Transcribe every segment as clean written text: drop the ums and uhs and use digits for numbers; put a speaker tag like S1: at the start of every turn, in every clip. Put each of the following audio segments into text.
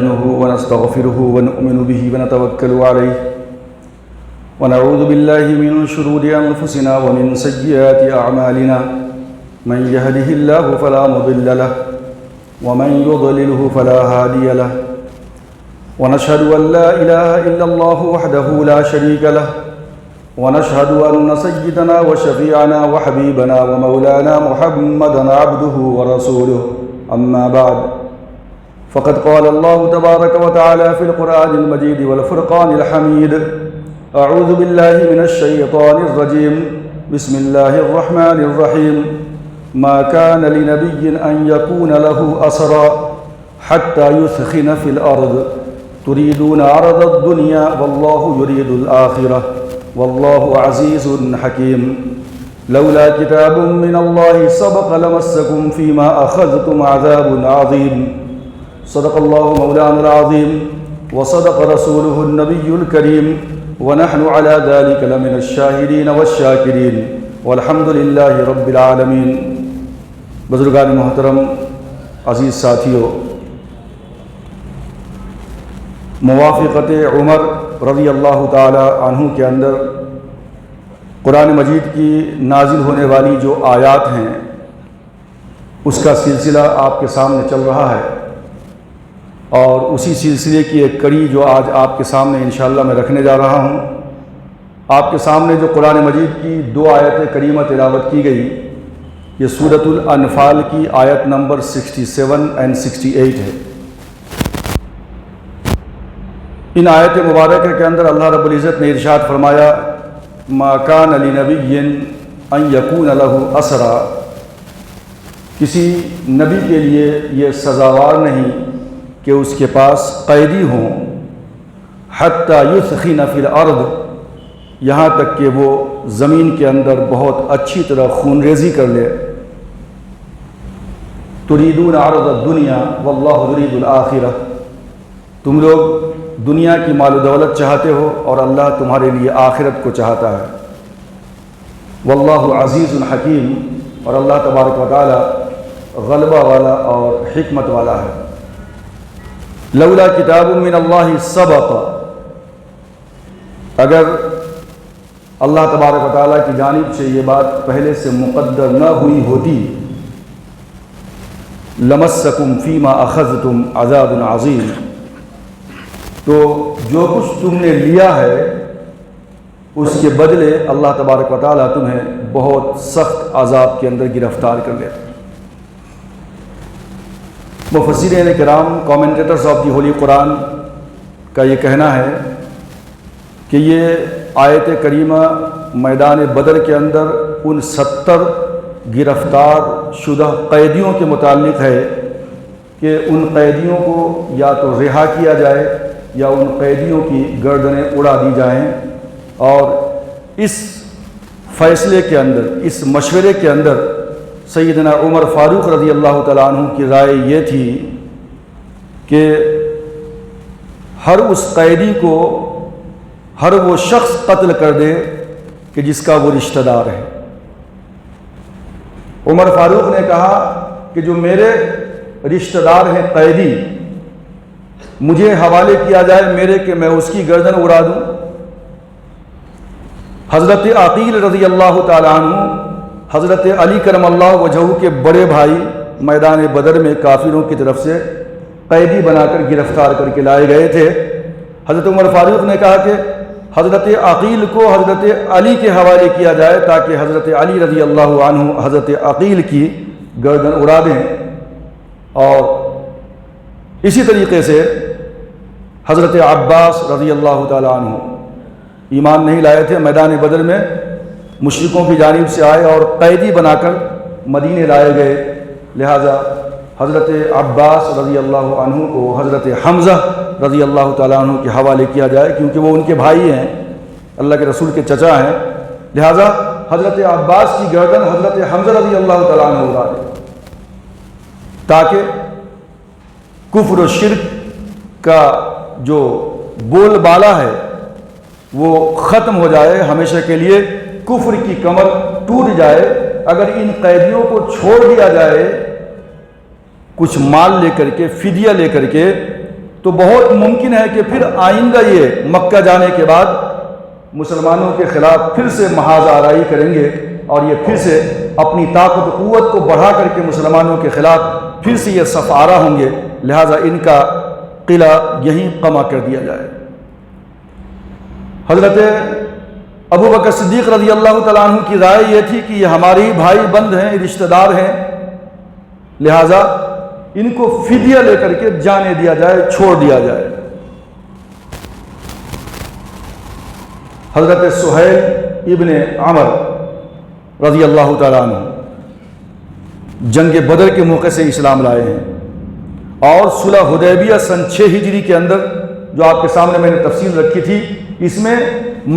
S1: نستعينه ونستغفره ونؤمن به ونتوكل عليه ونعوذ بالله من شرور أنفسنا ومن سيئات أعمالنا من يهده الله فلا مضل له ومن يضلله فلا هادي له ونشهد أن لا إله إلا الله وحده لا شريك له ونشهد أن سيدنا وشفيعنا وحبيبنا ومولانا محمدا عبده ورسوله أما بعد فقد قال الله تبارك وتعالى في القرآن المجيد والفرقان الحميد أعوذ بالله من الشيطان الرجيم بسم الله الرحمن الرحيم ما كان لنبي أن يكون له أسرى حتى يثخن في الأرض تريدون عرض الدنيا والله يريد الآخرة والله عزيز حكيم لولا كتاب من الله سبق لمسكم فيما أخذتم عذاب عظيم صدق الله مولانا العظيم وصدق رسوله النبي الكريم ونحن على ذلك لمن الشاهدين والشاكرين والحمد لله رب العالمين. بزرگان محترم، عزیز ساتھیو، موافقت عمر رضی اللہ تعالی عنہ کے اندر قرآن مجید کی نازل ہونے والی جو آیات ہیں اس کا سلسلہ آپ کے سامنے چل رہا ہے، اور اسی سلسلے کی ایک کڑی جو آج آپ کے سامنے انشاءاللہ میں رکھنے جا رہا ہوں. آپ کے سامنے جو قرآن مجید کی 2 آیت کریمہ تلاوت کی گئی، یہ سورۃ الانفال کی آیت نمبر 67 اور 68 ہے. ان آیت مبارکہ کے اندر اللہ رب العزت نے ارشاد فرمایا ما کان لنبی ان یکون لہ اسرا، کسی نبی کے لیے یہ سزاوار نہیں کہ اس کے پاس قیدی ہوں، حتی یثخن فی الارض، یہاں تک کہ وہ زمین کے اندر بہت اچھی طرح خون ریزی کر لے. تریدون عرض الدنیا واللہ یرید الآخرہ، تم لوگ دنیا کی مال و دولت چاہتے ہو اور اللہ تمہارے لیے آخرت کو چاہتا ہے. واللہ عزیز حکیم، اور اللہ تبارک و تعالی غلبہ والا اور حکمت والا ہے. لولا کتاب من اللہ سبق، اگر اللہ تبارک و تعالیٰ کی جانب سے یہ بات پہلے سے مقدر نہ ہوئی ہوتی، لمسکم فیما اخذتم عذاب عظیم، تو جو کچھ تم نے لیا ہے اس کے بدلے اللہ تبارک و تعالیٰ تمہیں بہت سخت عذاب کے اندر گرفتار کر لیتا. مفسرین کرام، کامنٹیٹرز آف دی ہولی قرآن کا یہ کہنا ہے کہ یہ آیت کریمہ میدان بدر کے اندر ان 70 گرفتار شدہ قیدیوں کے متعلق ہے کہ ان قیدیوں کو یا تو رہا کیا جائے یا ان قیدیوں کی گردنیں اڑا دی جائیں. اور اس فیصلے کے اندر، اس مشورے کے اندر سیدنا عمر فاروق رضی اللہ تعالیٰ عنہ کی رائے یہ تھی کہ ہر اس قیدی کو ہر وہ شخص قتل کر دے کہ جس کا وہ رشتہ دار ہے. عمر فاروق نے کہا کہ جو میرے رشتہ دار ہیں قیدی، مجھے حوالے کیا جائے میرے کہ میں اس کی گردن اڑا دوں. حضرت عقیل رضی اللہ تعالیٰ عنہ حضرت علی کرم اللہ وجہہ کے بڑے بھائی میدان بدر میں کافروں کی طرف سے قیدی بنا کر گرفتار کر کے لائے گئے تھے. حضرت عمر فاروق نے کہا کہ حضرت عقیل کو حضرت علی کے حوالے کیا جائے تاکہ حضرت علی رضی اللہ عنہ حضرت عقیل کی گردن اڑا دیں. اور اسی طریقے سے حضرت عباس رضی اللہ تعالیٰ عنہ ایمان نہیں لائے تھے، میدان بدر میں مشرکوں کی جانب سے آئے اور قیدی بنا کر مدینے لائے گئے. لہٰذا حضرت عباس رضی اللہ عنہ کو حضرت حمزہ رضی اللہ تعالیٰ عنہ کے حوالے کیا جائے، کیونکہ وہ ان کے بھائی ہیں، اللہ کے رسول کے چچا ہیں. لہٰذا حضرت عباس کی گردن حضرت حمزہ رضی اللہ تعالیٰ عنہ اڑا دے تاکہ کفر و شرک کا جو بول بالا ہے وہ ختم ہو جائے، ہمیشہ کے لیے کفر کی کمر ٹوٹ جائے. اگر ان قیدیوں کو چھوڑ دیا جائے کچھ مال لے کر کے، فدیہ لے کر کے، تو بہت ممکن ہے کہ پھر آئندہ یہ مکہ جانے کے بعد مسلمانوں کے خلاف پھر سے محاذ آرائی کریں گے اور یہ پھر سے اپنی طاقت و قوت کو بڑھا کر کے مسلمانوں کے خلاف پھر سے یہ صف آرا ہوں گے، لہٰذا ان کا قلعہ یہیں قمع کر دیا جائے۔ حضرت ابو بکر صدیق رضی اللہ تعالیٰ عنہ کی رائے یہ تھی کہ یہ ہمارے ہی بھائی بند ہیں، رشتہ دار ہیں، لہٰذا ان کو فدیہ لے کر کے جانے دیا جائے، چھوڑ دیا جائے۔ حضرت سہیل ابن عمر رضی اللہ تعالیٰ عنہ جنگ بدر کے موقع سے اسلام لائے ہیں، اور صلح حدیبیہ سن 6 ہجری کے اندر جو آپ کے سامنے میں نے تفصیل رکھی تھی، اس میں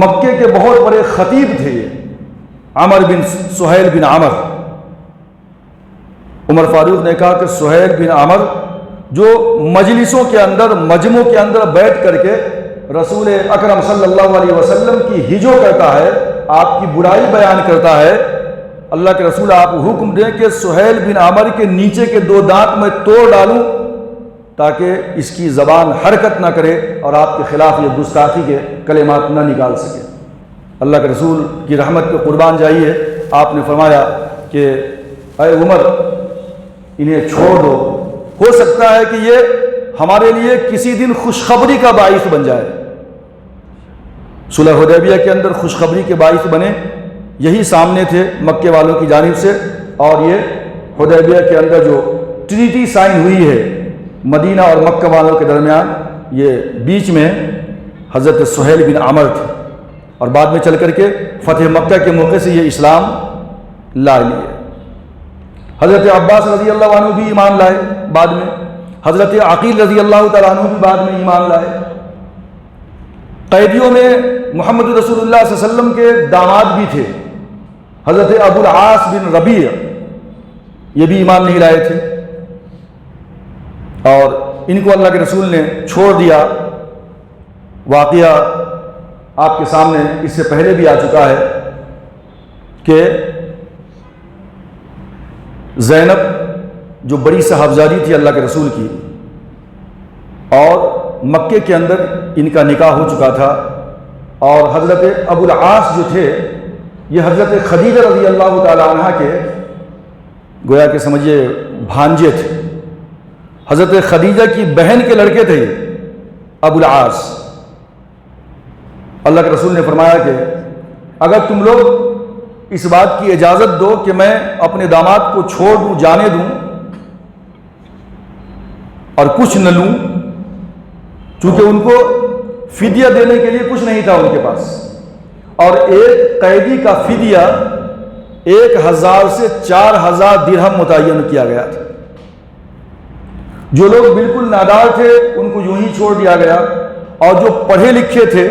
S1: مکے کے بہت بڑے خطیب تھے یہ عمر بن سہیل بن عمر۔ عمر فاروق نے کہا کہ سہیل بن عمر جو مجلسوں کے اندر، مجمعوں کے اندر بیٹھ کر کے رسول اکرم صلی اللہ علیہ وسلم کی ہجو کرتا ہے، آپ کی برائی بیان کرتا ہے، اللہ کے رسول آپ حکم دیں کہ سہیل بن عمر کے نیچے کے 2 دانت میں توڑ ڈالوں تاکہ اس کی زبان حرکت نہ کرے اور آپ کے خلاف یہ گستاخی کے کلمات نہ نکال سکے۔ اللہ کے رسول کی رحمت پہ قربان جائیے، آپ نے فرمایا کہ اے عمر انہیں چھوڑ دو، ہو سکتا ہے کہ یہ ہمارے لیے کسی دن خوشخبری کا باعث بن جائے۔ صلح حدیبیہ کے اندر خوشخبری کے باعث بنے، یہی سامنے تھے مکے والوں کی جانب سے، اور یہ حدیبیہ کے اندر جو ٹریٹی سائن ہوئی ہے مدینہ اور مکہ والوں کے درمیان، یہ بیچ میں حضرت سہیل بن عمر تھے، اور بعد میں چل کر کے فتح مکہ کے موقع سے یہ اسلام لا لیے۔ حضرت عباس رضی اللہ عنہ بھی ایمان لائے بعد میں، حضرت عقیل رضی اللہ تعالیٰ عنہ بھی بعد میں ایمان لائے۔ قیدیوں میں محمد رسول اللہ صلی اللہ علیہ وسلم کے داماد بھی تھے، حضرت ابو العاص بن ربیع، یہ بھی ایمان نہیں لائے تھے، اور ان کو اللہ کے رسول نے چھوڑ دیا۔ واقعہ آپ کے سامنے اس سے پہلے بھی آ چکا ہے کہ زینب جو بڑی صاحبزادی تھی اللہ کے رسول کی، اور مکے کے اندر ان کا نکاح ہو چکا تھا، اور حضرت ابو العاص جو تھے یہ حضرت خدیجہ رضی اللہ تعالی عنہ کے گویا کہ سمجھیے بھانجے تھے، حضرت خدیجہ کی بہن کے لڑکے تھے ابو العاص۔ اللہ کے رسول نے فرمایا کہ اگر تم لوگ اس بات کی اجازت دو کہ میں اپنے داماد کو چھوڑ دوں، جانے دوں اور کچھ نہ لوں، چونکہ ان کو فدیہ دینے کے لیے کچھ نہیں تھا ان کے پاس، اور ایک قیدی کا فدیہ 1000 سے 4000 درہم متعین کیا گیا تھا۔ جو لوگ بالکل نادار تھے ان کو یوں ہی چھوڑ دیا گیا، اور جو پڑھے لکھے تھے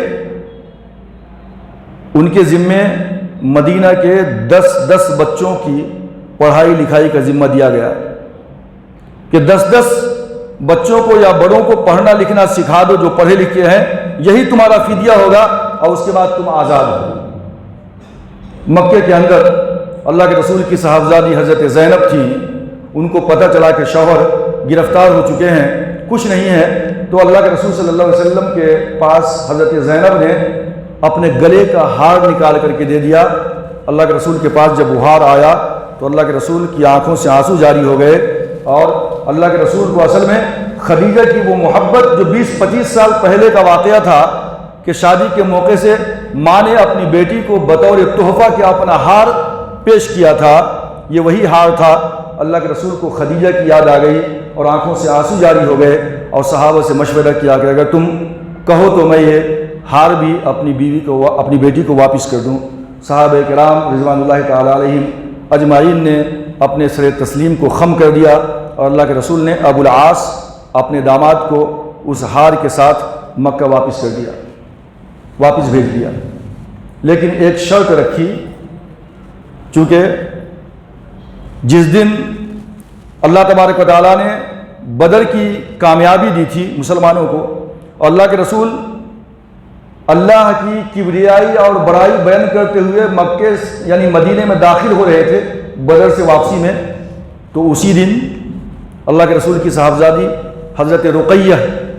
S1: ان کے ذمے مدینہ کے 10 بچوں کی پڑھائی لکھائی کا ذمہ دیا گیا کہ 10 بچوں کو یا بڑوں کو پڑھنا لکھنا سکھا دو جو پڑھے لکھے ہیں، یہی تمہارا فدیہ ہوگا، اور اس کے بعد تم آزاد ہو۔ مکے کے اندر اللہ کے رسول کی صاحبزادی حضرت زینب تھی، ان کو پتہ چلا کہ شوہر گرفتار ہو چکے ہیں، کچھ نہیں ہے، تو اللہ کے رسول صلی اللہ علیہ وسلم کے پاس حضرت زینب نے اپنے گلے کا ہار نکال کر کے دے دیا۔ اللہ کے رسول کے پاس جب وہ ہار آیا تو اللہ کے رسول کی آنکھوں سے آنسو جاری ہو گئے، اور اللہ کے رسول کو اصل میں خدیجہ کی وہ محبت جو 20-25 سال پہلے کا واقعہ تھا کہ شادی کے موقع سے ماں نے اپنی بیٹی کو بطور تحفہ کے اپنا ہار پیش کیا تھا، یہ وہی ہار تھا۔ اللہ کے رسول کو خدیجہ کی یاد آ گئی اور آنکھوں سے آنسو جاری ہو گئے، اور صحابہ سے مشورہ کیا کہ اگر تم کہو تو میں یہ ہار بھی اپنی بیٹی کو واپس کر دوں۔ صحابہ کرام رضوان اللہ تعالیٰ علیہم اجمعین نے اپنے سر تسلیم کو خم کر دیا، اور اللہ کے رسول نے ابو العاص اپنے داماد کو اس ہار کے ساتھ مکہ واپس کر دیا، واپس بھیج دیا، لیکن ایک شرط رکھی، چونکہ جس دن اللہ تبارک و تعالیٰ نے بدر کی کامیابی دی تھی مسلمانوں کو، اور اللہ کے رسول اللہ کی کبریائی اور بڑائی بیان کرتے ہوئے مکے یعنی مدینے میں داخل ہو رہے تھے بدر سے واپسی میں، تو اسی دن اللہ کے رسول کی صاحبزادی حضرت رقیہ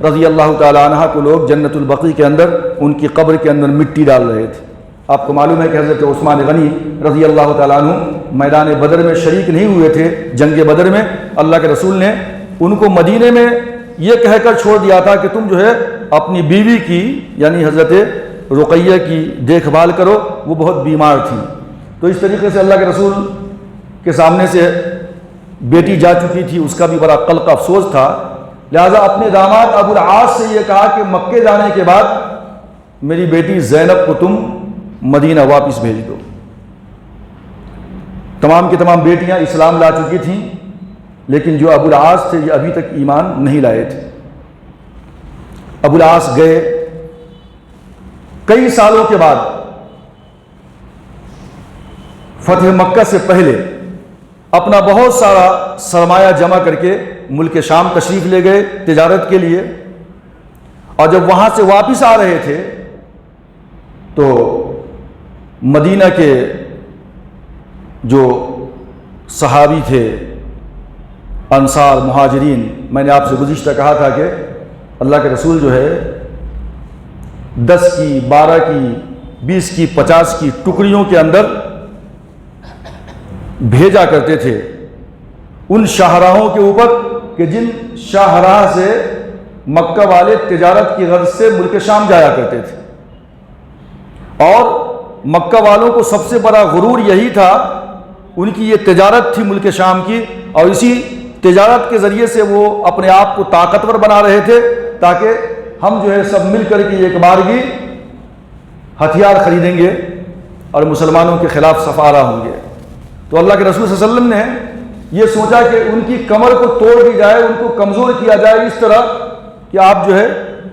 S1: رضی اللہ تعالیٰ عنہ کو لوگ جنت البقیع کے اندر ان کی قبر کے اندر مٹی ڈال رہے تھے۔ آپ کو معلوم ہے کہ حضرت عثمان غنی رضی اللہ تعالیٰ عنہ میدان بدر میں شریک نہیں ہوئے تھے، جنگ بدر میں اللہ کے رسول نے ان کو مدینے میں یہ کہہ کر چھوڑ دیا تھا کہ تم جو ہے اپنی بیوی کی یعنی حضرت رقیہ کی دیکھ بھال کرو، وہ بہت بیمار تھی۔ تو اس طریقے سے اللہ کے رسول کے سامنے سے بیٹی جا چکی تھی، اس کا بھی بڑا قلق افسوس تھا، لہٰذا اپنے داماد ابو العاص سے یہ کہا کہ مکے جانے کے بعد میری بیٹی زینب کو تم مدینہ واپس بھیج دو۔ تمام کی تمام بیٹیاں اسلام لا چکی تھیں، لیکن جو ابو العاص تھے یہ ابھی تک ایمان نہیں لائے تھے۔ ابو العاص گئے، کئی سالوں کے بعد فتح مکہ سے پہلے اپنا بہت سارا سرمایہ جمع کر کے ملک شام تشریف لے گئے تجارت کے لیے، اور جب وہاں سے واپس آ رہے تھے تو مدینہ کے جو صحابی تھے، انصار مہاجرین، میں نے آپ سے گزشتہ کہا تھا کہ اللہ کے رسول جو ہے 10 کی 12 کی 20 کی 50 کی ٹکڑیوں کے اندر بھیجا کرتے تھے ان شاہراہوں کے اوپر کہ جن شاہراہ سے مکہ والے تجارت کی غرض سے ملک شام جایا کرتے تھے، اور مکہ والوں کو سب سے بڑا غرور یہی تھا، ان کی یہ تجارت تھی ملک شام کی، اور اسی تجارت کے ذریعے سے وہ اپنے آپ کو طاقتور بنا رہے تھے تاکہ ہم جو ہے سب مل کر کے ایک بارگی ہتھیار خریدیں گے اور مسلمانوں کے خلاف صفارہ ہوں گے۔ تو اللہ کے رسول صلی اللہ علیہ وسلم نے یہ سوچا کہ ان کی کمر کو توڑ دی جائے، ان کو کمزور کیا جائے اس طرح کہ آپ جو ہے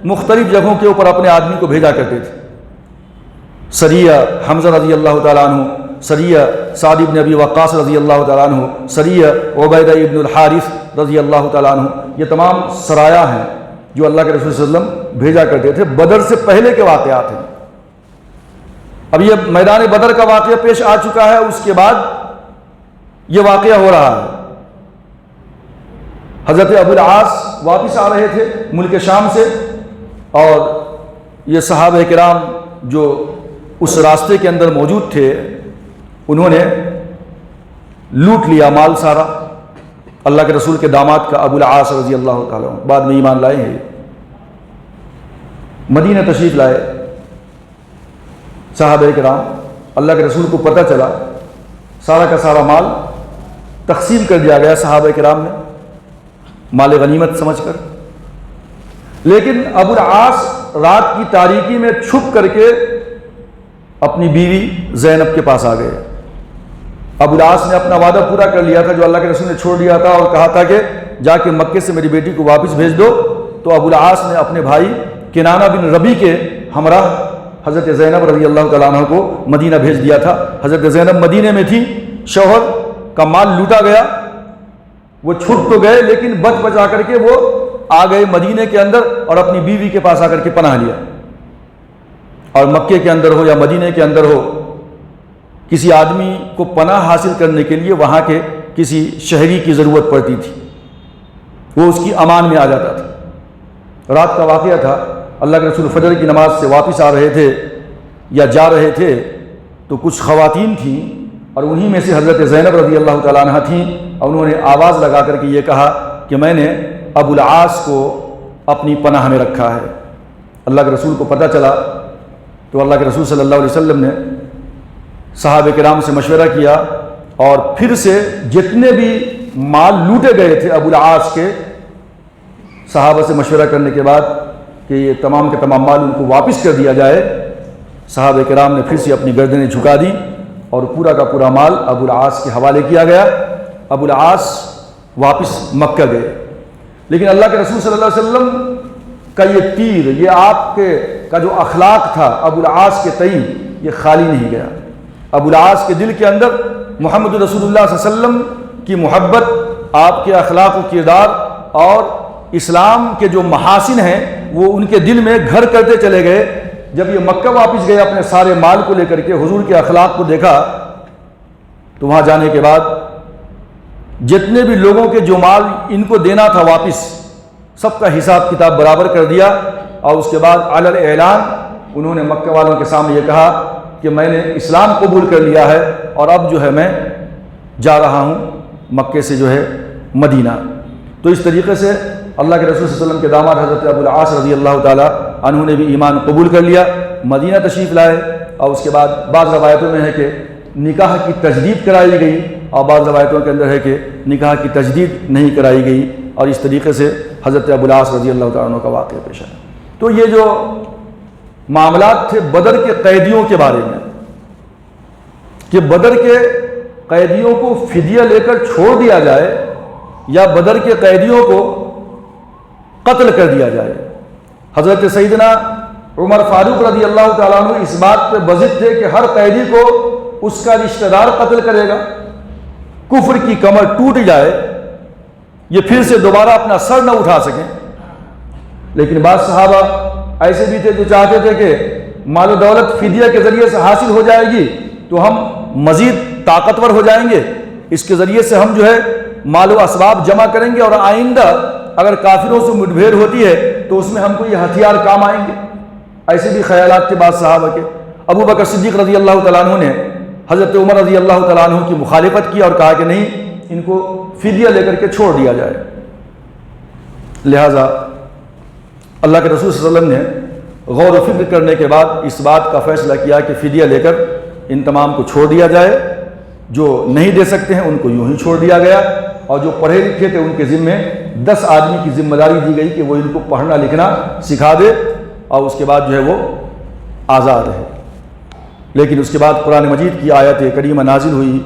S1: مختلف جگہوں کے اوپر اپنے آدمی کو بھیجا کرتے تھے۔ سریہ حمزہ رضی اللہ تعالیٰ عنہ، سریہ سعد بن ابی وقاص رضی اللہ تعالیٰ عنہ، سریہ عبیدہ ابن الحارث رضی اللہ تعالیٰ عنہ، یہ تمام سرایہ ہیں جو اللہ کے رسول صلی اللہ علیہ وسلم بھیجا کرتے تھے۔ بدر سے پہلے کے واقعات ہیں۔ اب یہ میدان بدر کا واقعہ پیش آ چکا ہے، اس کے بعد یہ واقعہ ہو رہا ہے۔ حضرت ابو العاص واپس آ رہے تھے ملک شام سے، اور یہ صحابہ کرام جو اس راستے کے اندر موجود تھے انہوں نے لوٹ لیا مال سارا۔ اللہ کے رسول کے داماد کا ابو العاص رضی اللہ تعالیٰ عنہ بعد میں ایمان لائے ہیں، مدینہ تشریف لائے۔ صحابہ کرام اللہ کے رسول کو پتہ چلا، سارا کا سارا مال تقسیم کر دیا گیا صحابہ کرام نے مال غنیمت سمجھ کر، لیکن ابو العاص رات کی تاریکی میں چھپ کر کے اپنی بیوی زینب کے پاس آ گئے۔ ابو العاص نے اپنا وعدہ پورا کر لیا تھا جو اللہ کے رسول نے چھوڑ دیا تھا، اور کہا تھا کہ جا کے مکے سے میری بیٹی کو واپس بھیج دو۔ تو ابو العاص نے اپنے بھائی کنانہ بن ربی کے ہمراہ حضرت زینب رضی اللہ تعالیٰ عنہ کو مدینہ بھیج دیا تھا۔ حضرت زینب مدینے میں تھی، شوہر کا مال لوٹا گیا، وہ چھوٹ تو گئے لیکن بچ بچا کر کے وہ آ گئے مدینے کے اندر اور اپنی بیوی کے پاس آ کر کے پناہ لیا۔ اور مکے کے اندر ہو یا مدینے کے اندر ہو، کسی آدمی کو پناہ حاصل کرنے کے لیے وہاں کے کسی شہری کی ضرورت پڑتی تھی، وہ اس کی امان میں آ جاتا تھا۔ رات کا واقعہ تھا، اللہ کے رسول فجر کی نماز سے واپس آ رہے تھے یا جا رہے تھے تو کچھ خواتین تھیں، اور انہی میں سے حضرت زینب رضی اللہ تعالیٰ عنہ تھیں، اور انہوں نے آواز لگا کر کے یہ کہا کہ میں نے ابو العاص کو اپنی پناہ میں رکھا ہے۔ اللہ کے رسول کو پتہ چلا تو اللہ کے رسول صلی اللہ علیہ وسلم نے صحابہ کرام سے مشورہ کیا، اور پھر سے جتنے بھی مال لوٹے گئے تھے ابو العاص کے، صحابہ سے مشورہ کرنے کے بعد کہ یہ تمام کے تمام مال ان کو واپس کر دیا جائے، صحابہ کرام نے پھر سے اپنی گردنیں جھکا دی اور پورا کا پورا مال ابو العاص کے حوالے کیا گیا۔ ابو العاص واپس مکہ گئے، لیکن اللہ کے رسول صلی اللہ علیہ وسلم کا یہ تیر، یہ آپ کے کا جو اخلاق تھا ابو العاص کے تئیں، یہ خالی نہیں گیا۔ ابو العاص کے دل کے اندر محمد رسول اللہ صلی اللہ علیہ وسلم کی محبت، آپ کے اخلاق و کردار اور اسلام کے جو محاسن ہیں وہ ان کے دل میں گھر کرتے چلے گئے۔ جب یہ مکہ واپس گئے اپنے سارے مال کو لے کر کے، حضور کے اخلاق کو دیکھا، تو وہاں جانے کے بعد جتنے بھی لوگوں کے جو مال ان کو دینا تھا واپس، سب کا حساب کتاب برابر کر دیا، اور اس کے بعد علی الاعلان انہوں نے مکہ والوں کے سامنے یہ کہا کہ میں نے اسلام قبول کر لیا ہے، اور اب جو ہے میں جا رہا ہوں مکے سے جو ہے مدینہ۔ تو اس طریقے سے اللہ کے رسول صلی اللہ علیہ وسلم کے داماد حضرت ابو العاص رضی اللہ تعالیٰ عنہ نے بھی ایمان قبول کر لیا، مدینہ تشریف لائے، اور اس کے بعد بعض روایتوں میں ہے کہ نکاح کی تجدید کرائی گئی، اور بعض روایتوں کے اندر ہے کہ نکاح کی تجدید نہیں کرائی گئی، اور اس طریقے سے حضرت ابو العاص رضی اللہ تعالیٰ عنہ کا واقعہ پیش آیا۔ تو یہ جو معاملات تھے بدر کے قیدیوں کے بارے میں، کہ بدر کے قیدیوں کو فدیہ لے کر چھوڑ دیا جائے یا بدر کے قیدیوں کو قتل کر دیا جائے، حضرت سیدنا عمر فاروق رضی اللہ تعالیٰ عنہ اس بات پہ بضد تھے کہ ہر قیدی کو اس کا رشتہ دار قتل کرے گا، کفر کی کمر ٹوٹ جائے، یہ پھر سے دوبارہ اپنا سر نہ اٹھا سکیں۔ لیکن بعض صحابہ ایسے بھی تھے جو چاہتے تھے کہ مال و دولت فدیہ کے ذریعے سے حاصل ہو جائے گی تو ہم مزید طاقتور ہو جائیں گے، اس کے ذریعے سے ہم جو ہے مال و اسباب جمع کریں گے، اور آئندہ اگر کافروں سے مٹبھیڑ ہوتی ہے تو اس میں ہم کو یہ ہتھیار کام آئیں گے۔ ایسے بھی خیالات تھے بعض صحابہ کے۔ ابو بکر صدیق رضی اللہ تعالیٰ عنہ نے حضرت عمر رضی اللہ تعالیٰ عنہ کی مخالفت کی اور کہا کہ نہیں، ان کو فدیہ لے کر کے چھوڑ دیا جائے۔ لہذا اللہ کے رسول صلی اللہ علیہ وسلم نے غور و فکر کرنے کے بعد اس بات کا فیصلہ کیا کہ فدیہ لے کر ان تمام کو چھوڑ دیا جائے، جو نہیں دے سکتے ہیں ان کو یوں ہی چھوڑ دیا گیا، اور جو پڑھے لکھے تھے ان کے ذمے 10 آدمی کی ذمہ داری دی گئی کہ وہ ان کو پڑھنا لکھنا سکھا دے، اور اس کے بعد جو ہے وہ آزاد رہے۔ لیکن اس کے بعد قرآن مجید کی آیت کریمہ نازل ہوئی،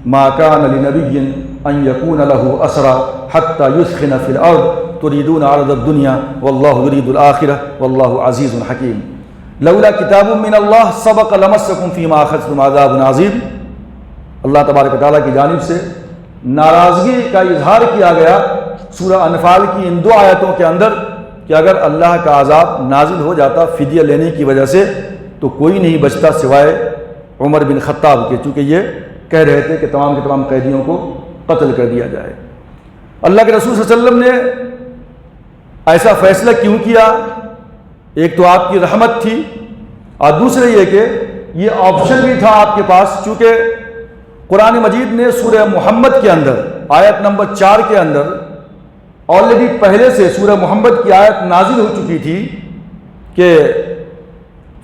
S1: ما کان لنبی ان یکون له اسرى حتى یثخن فی الارض تریدون عرض الدنیا واللہ یرید الآخرہ واللہ عزیز حکیم، لولا کتاب من اللہ سبق لمسکم فیما اخذتم عذاب عظیم۔ اللہ تبارک و تعالیٰ کی جانب سے ناراضگی کا اظہار کیا گیا سورہ انفال کی ان 2 آیتوں کے اندر کہ اگر اللہ کا عذاب نازل ہو جاتا فدیہ لینے کی وجہ سے تو کوئی نہیں بچتا سوائے عمر بن خطاب کے، چونکہ یہ کہہ رہے تھے کہ تمام کے تمام قیدیوں کو قتل کر دیا جائے۔ اللہ کے رسول صلی اللہ علیہ وسلم نے ایسا فیصلہ کیوں کیا؟ ایک تو آپ کی رحمت تھی، اور دوسرے یہ کہ یہ آپشن بھی تھا آپ کے پاس، چونکہ قرآن مجید نے سورہ محمد کے اندر آیت نمبر 4 کے اندر آلریڈی پہلے سے سورہ محمد کی آیت نازل ہو چکی تھی کہ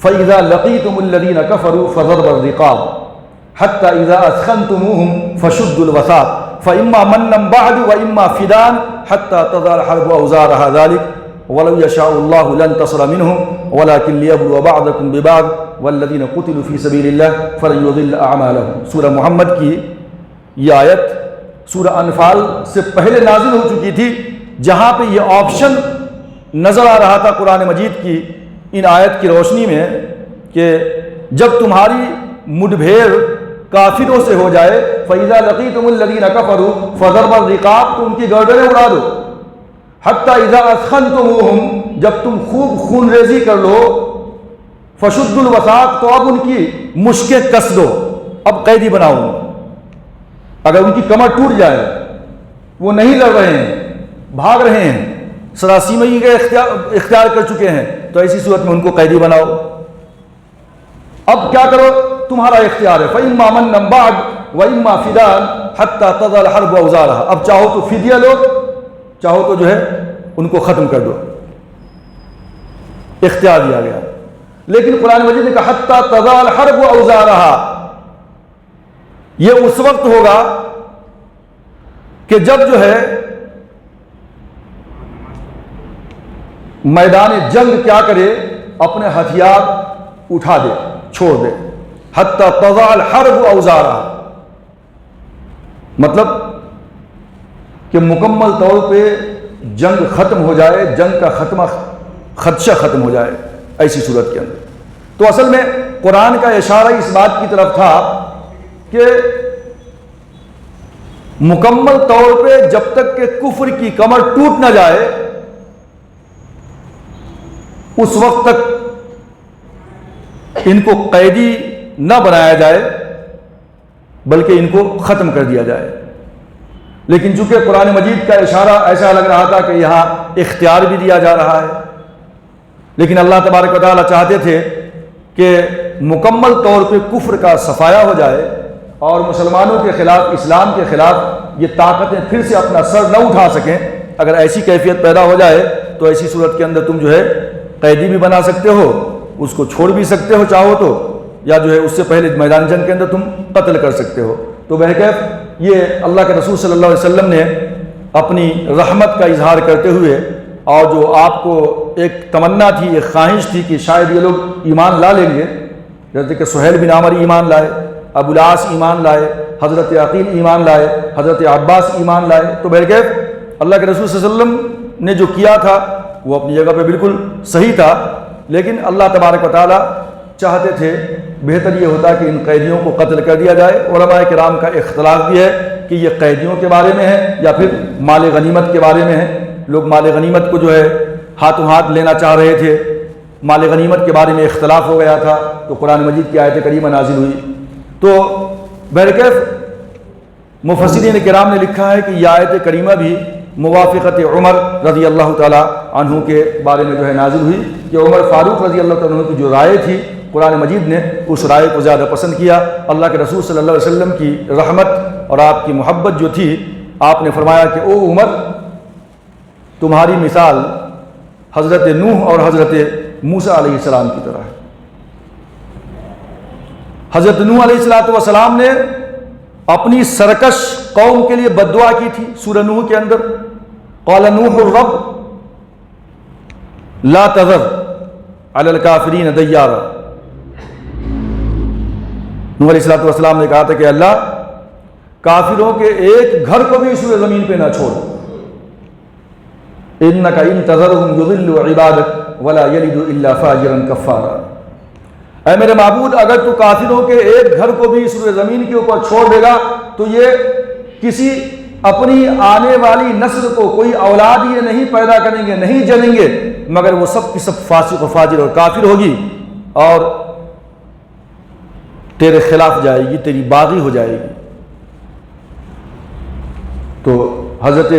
S1: فَإِذَا لَقِيتُمُ الَّذِينَ كَفَرُوا فَضَرْبَ الرِّقَابِ حَتَّى إِذَا أَثْخَنْتُمُوهُمْ فَشُدُّوا الْوَثَاقَ فَإِمَّا مَنًّا بَعْدُ وَإِمَّا فِدَاءً حَتَّى تَضَعَ الْحَرْبُ أَوْزَارَهَا ذَلِكَ وَلَوْ يَشَاءُ اللَّهُ لَانتَصَرَ مِنْهُمْ وَلَكِنْ لِيَبْلُوَ بَعْضَكُمْ بِبَعْضٍ وَالَّذِينَ قُتِلُوا فِي سَبِيلِ اللَّهِ فَلَنْ يُضِلَّ أَعْمَالَهُمْ۔ سورہ محمد کی یہ آیت سورہ انفال سے پہلے نازل ہو چکی تھی، جہاں پہ یہ آپشن نظر آ رہا تھا قرآن مجید کی ان آیت کی روشنی میں کہ جب تمہاری مٹبھیڑ کافروں سے ہو جائے فَإِذَا لَقِيتُمُ الَّذِينَ كَفَرُوا فَضَرْبَ الرِّقَابِ، تو ان کی گردنیں اڑا دو، حَتَّى إِذَا أَثْخَنْتُمُوهُمْ، جب تم خوب خون ریزی کر لو، فَشُدُّوا الْوَثَاقَ، تو اب ان کی مشکیں کس دو، اب قیدی بناؤ۔ اگر ان کی کمر ٹوٹ جائے، وہ نہیں لڑ رہے ہیں، بھاگ رہے ہیں، سراسیمگی کا اختیار کر چکے ہیں، تو ایسی صورت میں ان کو قیدی بناؤ۔ اب کیا کرو؟ تمہارا اختیار ہے، فَإِمَّا مَنًّا بَعْدُ وَإِمَّا فِدَاءً حَتَّى تَضَعَ الْحَرْبُ أَوْزَارَهَا، اب چاہو تو فدیہ لو، چاہو تو جو ہے ان کو ختم کر دو، اختیار دیا گیا۔ لیکن قرآن مجید نے کہا حَتَّى تَضَعَ الْحَرْبُ أَوْزَارَهَا، یہ اس وقت ہوگا کہ جب جو ہے میدان جنگ کیا کرے، اپنے ہتھیار اٹھا دے، چھوڑ دے۔ حتی تضع الحرب اوزارہا، مطلب کہ مکمل طور پہ جنگ ختم ہو جائے، جنگ کا خدشہ ختم ہو جائے ایسی صورت کے اندر۔ تو اصل میں قرآن کا اشارہ اس بات کی طرف تھا کہ مکمل طور پہ جب تک کہ کفر کی کمر ٹوٹ نہ جائے اس وقت تک ان کو قیدی نہ بنایا جائے بلکہ ان کو ختم کر دیا جائے۔ لیکن چونکہ قرآن مجید کا اشارہ ایسا لگ رہا تھا کہ یہاں اختیار بھی دیا جا رہا ہے، لیکن اللہ تبارک و تعالیٰ چاہتے تھے کہ مکمل طور پہ کفر کا صفایا ہو جائے اور مسلمانوں کے خلاف، اسلام کے خلاف یہ طاقتیں پھر سے اپنا سر نہ اٹھا سکیں۔ اگر ایسی کیفیت پیدا ہو جائے تو ایسی صورت کے اندر تم جو ہے قیدی بھی بنا سکتے ہو، اس کو چھوڑ بھی سکتے ہو چاہو تو، یا جو ہے اس سے پہلے میدان جنگ کے اندر تم قتل کر سکتے ہو۔ تو بہرکیف یہ اللہ کے رسول صلی اللہ علیہ وسلم نے اپنی رحمت کا اظہار کرتے ہوئے، اور جو آپ کو ایک تمنا تھی، ایک خواہش تھی کہ شاید یہ لوگ ایمان لا لیں گے، جیسے کہ سہیل بن عامر ایمان لائے، ابو العاص ایمان لائے، حضرت عقیل ایمان لائے، حضرت عباس ایمان لائے، تو بہرکیف اللہ کے رسول صلی اللہ علیہ وسلم نے جو کیا تھا وہ اپنی جگہ پہ بالکل صحیح تھا، لیکن اللہ تبارک و تعالیٰ چاہتے تھے بہتر یہ ہوتا کہ ان قیدیوں کو قتل کر دیا جائے۔ علماء کرام کا اختلاف بھی ہے کہ یہ قیدیوں کے بارے میں ہے یا پھر مال غنیمت کے بارے میں ہے۔ لوگ مال غنیمت کو جو ہے ہاتھوں ہاتھ لینا چاہ رہے تھے، مال غنیمت کے بارے میں اختلاف ہو گیا تھا، تو قرآن مجید کی آیت کریمہ نازل ہوئی۔ تو بہرکیف مفسرین کرام نے لکھا ہے کہ یہ آیت کریمہ بھی موافقت عمر رضی اللہ تعالیٰ عنہ کے بارے میں جو ہے نازل ہوئی، کہ عمر فاروق رضی اللہ تعالیٰ عنہ کی جو رائے تھی، قرآن مجید نے اس رائے کو زیادہ پسند کیا۔ اللہ کے رسول صلی اللہ علیہ وسلم کی رحمت اور آپ کی محبت جو تھی، آپ نے فرمایا کہ او عمر، تمہاری مثال حضرت نوح اور حضرت موسیٰ علیہ السلام کی طرح ہے۔ حضرت نوح علیہ السلام نے اپنی سرکش قوم کے لیے بد دعا کی تھی سورہ نوح کے اندر، قال نوح الرب لا تذر علی الکافرین دیارا۔ نوح علیہ السلام نے کہا تھا کہ اللہ، کافروں کے ایک گھر کو بھی اس زمین پہ نہ چھوڑ، انک ان تذرهم یضلوا عبادک ولا یلدوا الا فاجرا کفارا۔ اے میرے معبود، اگر تو کافروں کے ایک گھر کو بھی اس زمین کے اوپر چھوڑ دے گا تو یہ کسی اپنی آنے والی نسل کو کوئی اولاد یہ نہیں پیدا کریں گے، نہیں جنیں گے، مگر وہ سب کی سب فاسق و فاجر اور کافر ہوگی اور تیرے خلاف جائے گی، تیری باغی ہو جائے گی۔ تو حضرت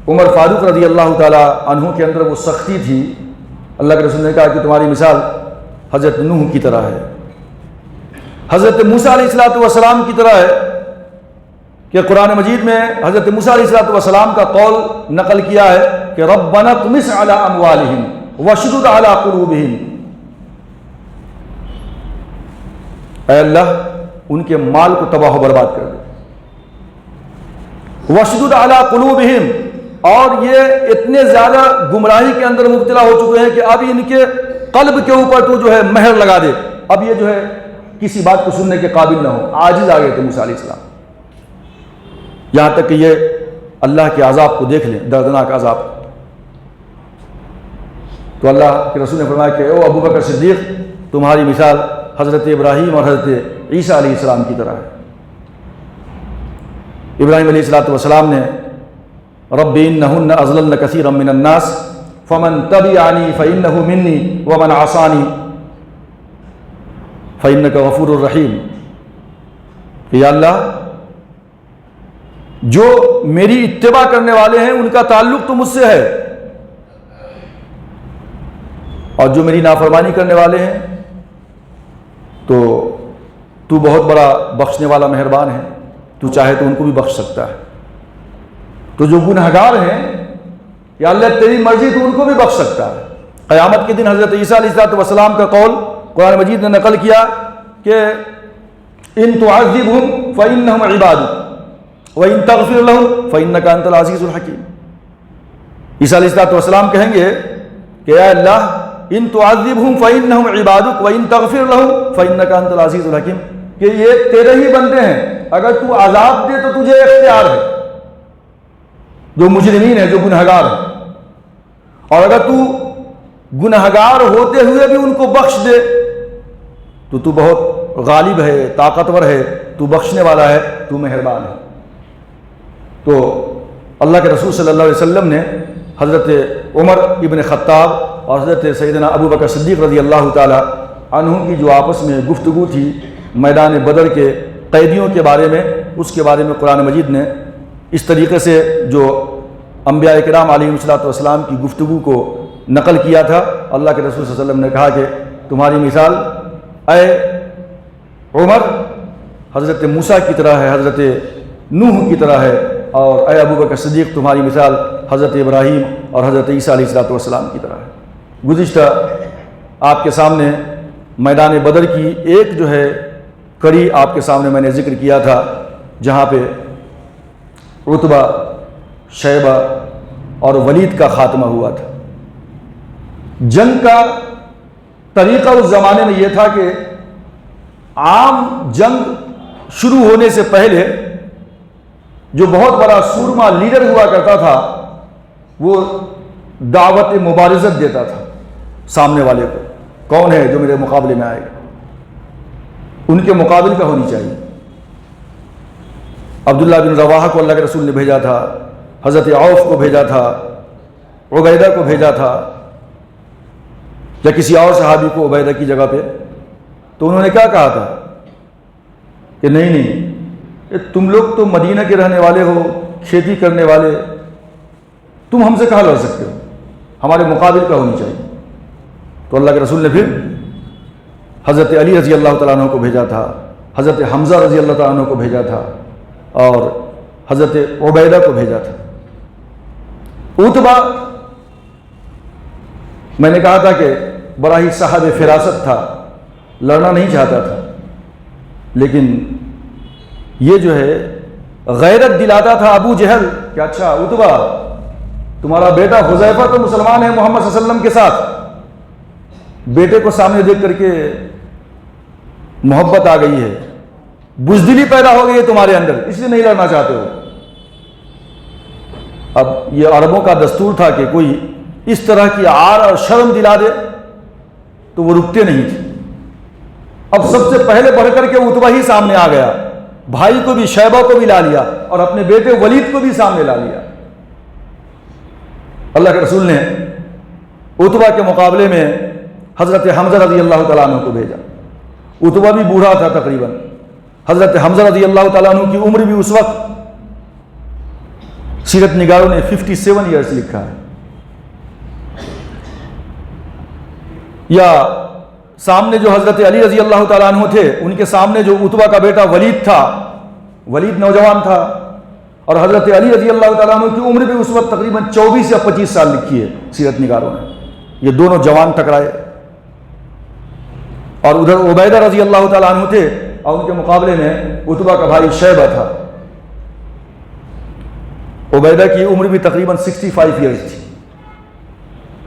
S1: عمر فاروق رضی اللہ تعالیٰ عنہ کے اندر وہ سختی تھی۔ اللہ کے رسول نے کہا کہ تمہاری مثال حضرت نوح کی طرح ہے، حضرت موسیٰ علیہ السلام کی طرح ہے، کہ قرآن مجید میں حضرت موسیٰ علیہ السلام کا قول نقل کیا ہے کہ ربنا اطمس علی اموالہم واشدد علی قلوبہم، اے اللہ ان کے مال کو تباہ و برباد کر دے، واشدد علی قلوبہم، اور یہ اتنے زیادہ گمراہی کے اندر مبتلا ہو چکے ہیں کہ اب ان کے قلب کے اوپر تو جو ہے مہر لگا دے، اب یہ جو ہے کسی بات کو سننے کے قابل نہ ہو۔ عاجز آ گئے تھے موسیٰ علیہ السلام، یہاں تک کہ یہ اللہ کے عذاب کو دیکھ لیں، دردناک عذاب۔ تو اللہ کے رسول نے فرمایا کہ او ابو بکر صدیق، تمہاری مثال حضرت ابراہیم اور حضرت عیسیٰ علیہ السلام کی طرح ہے۔ ابراہیم علیہ السلام نے رب انہن اضللن کثیرا من الناس فمن تبعنی فانہ منی ومن عصانی فانک غفور الرحیم، کہ یا اللہ جو میری اتباع کرنے والے ہیں ان کا تعلق تو مجھ سے ہے، اور جو میری نافرمانی کرنے والے ہیں تو بہت بڑا بخشنے والا مہربان ہے، تو چاہے تو ان کو بھی بخش سکتا ہے۔ تو جو گنہگار ہیں یا اللہ تیری مرضی تو ان کو بھی بخش سکتا ہے۔ قیامت کے دن حضرت عیسیٰ علیہ السلام کا قول قرآن مجید نے نقل کیا کہ ان تعذبہم فإنہم عبادک وإن تغفر لهم فإنک انت العزیز الحکیم۔ عیسیٰ علیہ السلام کہیں گے کہ اے اللہ ان تعذبہم فإنہم عبادک وإن تغفر لهم فإنک انت العزیز الحکیم، کہ یہ تیرے ہی بندے ہیں، اگر تو عذاب دے تو تجھے اختیار ہے، جو مجرمین ہیں، جو گنہگار ہیں، اور اگر تو گنہگار ہوتے ہوئے بھی ان کو بخش دے تو تو بہت غالب ہے، طاقتور ہے، تو بخشنے والا ہے، تو مہربان ہے۔ تو اللہ کے رسول صلی اللہ علیہ وسلم نے حضرت عمر ابن خطاب اور حضرت سیدنا ابو بکر صدیق رضی اللہ تعالی عنہ کی جو آپس میں گفتگو تھی میدان بدر کے قیدیوں کے بارے میں، اس کے بارے میں قرآن مجید نے اس طریقے سے جو انبیاء کرام علیہم السلام کی گفتگو کو نقل کیا تھا۔ اللہ کے رسول صلی اللہ علیہ وسلم نے کہا کہ تمہاری مثال اے عمر حضرت موسیٰ کی طرح ہے، حضرت نوح کی طرح ہے، اور اے ابو بکر صدیق تمہاری مثال حضرت ابراہیم اور حضرت عیسیٰ علیہ السلام کی طرح ہے۔ گزشتہ آپ کے سامنے میدان بدر کی ایک جو ہے کڑی آپ کے سامنے میں نے ذکر کیا تھا، جہاں پہ عتبہ، شیبہ اور ولید کا خاتمہ ہوا تھا۔ جنگ کا طریقہ اس زمانے میں یہ تھا کہ عام جنگ شروع ہونے سے پہلے جو بہت بڑا سورما لیڈر ہوا کرتا تھا وہ دعوت مبارزت دیتا تھا سامنے والے کو، کون ہے جو میرے مقابلے میں آئے گا، ان کے مقابل کا ہونی چاہیے۔ عبداللہ بن رواحہ کو اللہ کے رسول نے بھیجا تھا، حضرت عوف کو بھیجا تھا، عبیدہ کو بھیجا تھا، یا کسی اور صحابی کو عبیدہ کی جگہ پہ، تو انہوں نے کیا کہا تھا کہ نہیں تم لوگ تو مدینہ کے رہنے والے ہو، کھیتی کرنے والے، تم ہم سے کہاں لڑ سکتے ہو، ہمارے مقابل کا ہونی چاہیے۔ تو اللہ کے رسول نے پھر حضرت علی رضی اللہ تعالیٰ عنہ کو بھیجا تھا، حضرت حمزہ رضی اللہ تعالیٰ عنہ کو بھیجا تھا، اور حضرت عبیدہ کو بھیجا تھا۔ عتبہ میں نے کہا تھا کہ بڑا ہی صاحب فراست تھا، لڑنا نہیں چاہتا تھا، لیکن یہ جو ہے غیرت دلاتا تھا ابو جہل کہ اچھا عتبہ تمہارا بیٹا حذیفہ تو مسلمان ہے محمد صلی اللہ علیہ وسلم کے ساتھ، بیٹے کو سامنے دیکھ کر کے محبت آ گئی ہے، بزدلی پیدا ہو گئی ہے تمہارے اندر، اس لیے نہیں لڑنا چاہتے ہو۔ اب یہ عربوں کا دستور تھا کہ کوئی اس طرح کی عار اور شرم دلا دے تو وہ رکتے نہیں تھے۔ اب سب سے پہلے بڑھ کر کے عتبہ ہی سامنے آ گیا، بھائی کو بھی، شیبہ کو بھی لا لیا، اور اپنے بیٹے ولید کو بھی سامنے لا لیا۔ اللہ کے رسول نے عتبہ کے مقابلے میں حضرت حمزہ رضی اللہ تعالیٰ عنہ کو بھیجا۔ عتبہ بھی بوڑھا تھا تقریباً، حضرت حمزہ رضی اللہ تعالیٰ عنہ کی عمر بھی اس وقت سیرت نگاروں نے 57 ایئرس لکھا ہے۔ یا سامنے جو حضرت علی رضی اللہ تعالیٰ عنہ تھے، ان کے سامنے جو عتبہ کا بیٹا ولید تھا، ولید نوجوان تھا، اور حضرت علی رضی اللہ تعالیٰ عنہ کی عمر بھی اس وقت تقریباً 24 یا 25 سال لکھی ہے سیرت نگاروں نے۔ یہ دونوں جوان ٹکرائے، اور ادھر عبیدہ رضی اللہ تعالیٰ عنہ تھے، اور ان کے مقابلے میں عتبہ کا بھائی شیبہ تھا۔ عبیدہ کی عمر بھی تقریباً 65 ایئرس تھی،